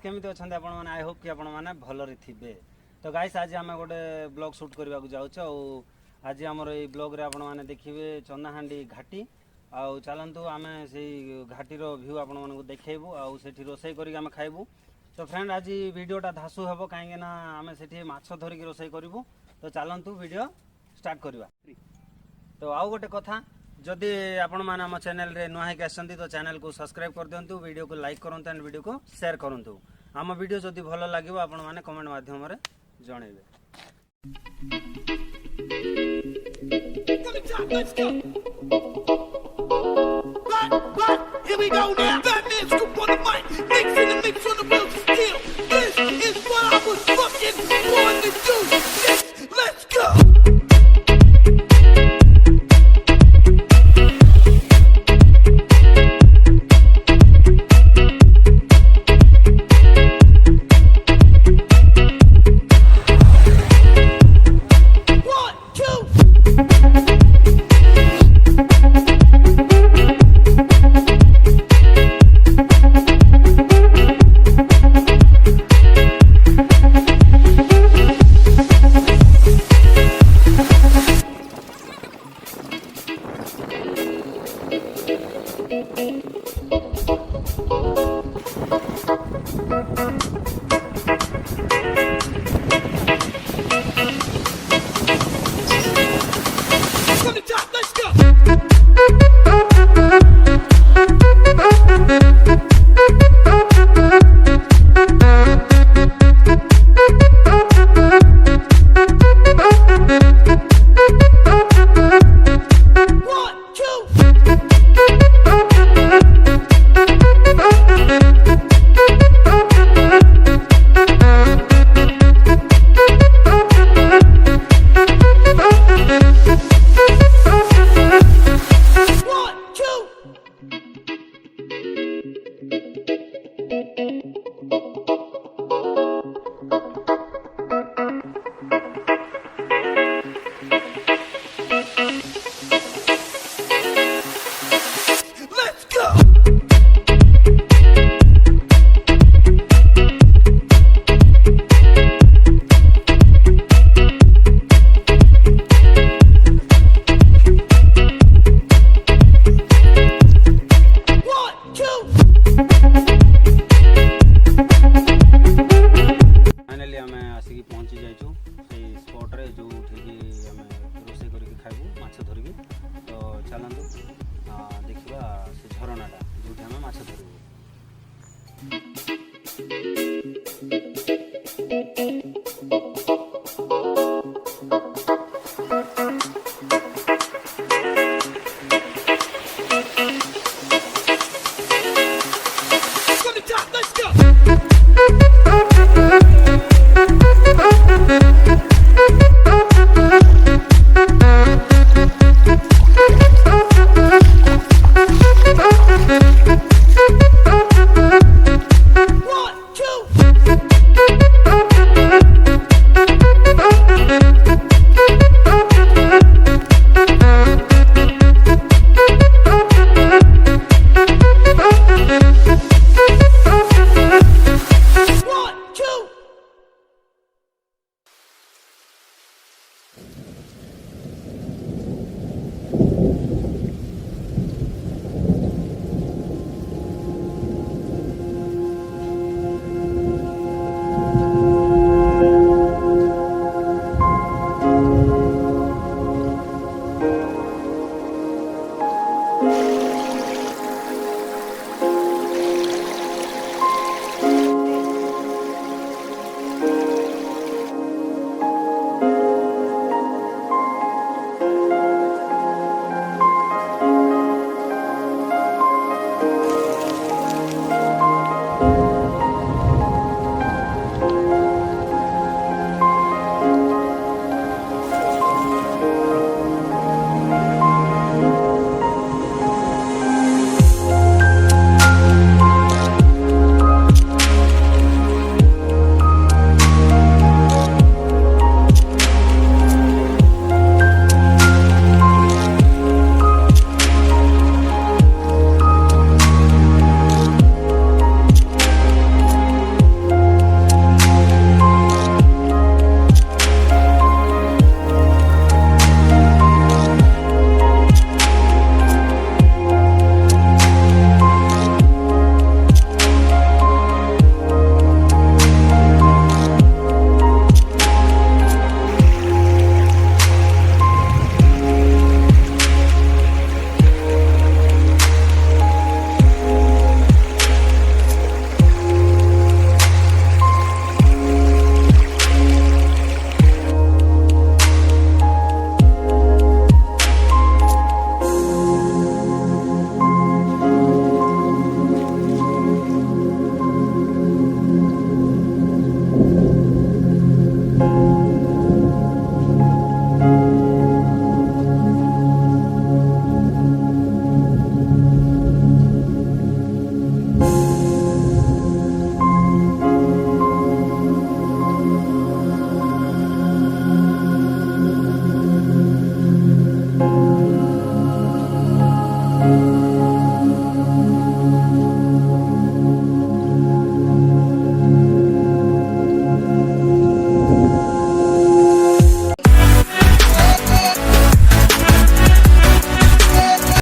केमिति अछंते आपण माने आई होप कि आपण माने भलरे थिबे। तो गाइस आज आमे गोटे ब्लॉग शूट करबा को जाउछ और आज हमर ए ब्लॉग रे आपण माने देखिबे चंदाहांडी घाटी आ चलंतु आमे सेई घाटी रो व्यू आपण माने को देखेबो आ सेठी रोसई करी आमे खाइबो। तो फ्रेंड आज वीडियोटा धासु हबो काहे ना आमे सेठी माछ धरि के रोसई करबो। तो चलंतु वीडियो स्टार्ट करबा। तो आउ गोटे कथा जदि आपण माने हम चैनल रे नुआ है आसंती तो चैनल को सब्सक्राइब कर दियंतु, वीडियो को लाइक करंतु एंड वीडियो को शेयर करंतु। हम वीडियो जदि भलो लागिवो आपण माने कमेंट माध्यम रे जणैबे। Here we go now. Batman scoop on the mic, mix in the mix on the wheels of steel. This is what I was fucking born to do. Let's go. देखा से झरनाटा जो आम माछ धरबू।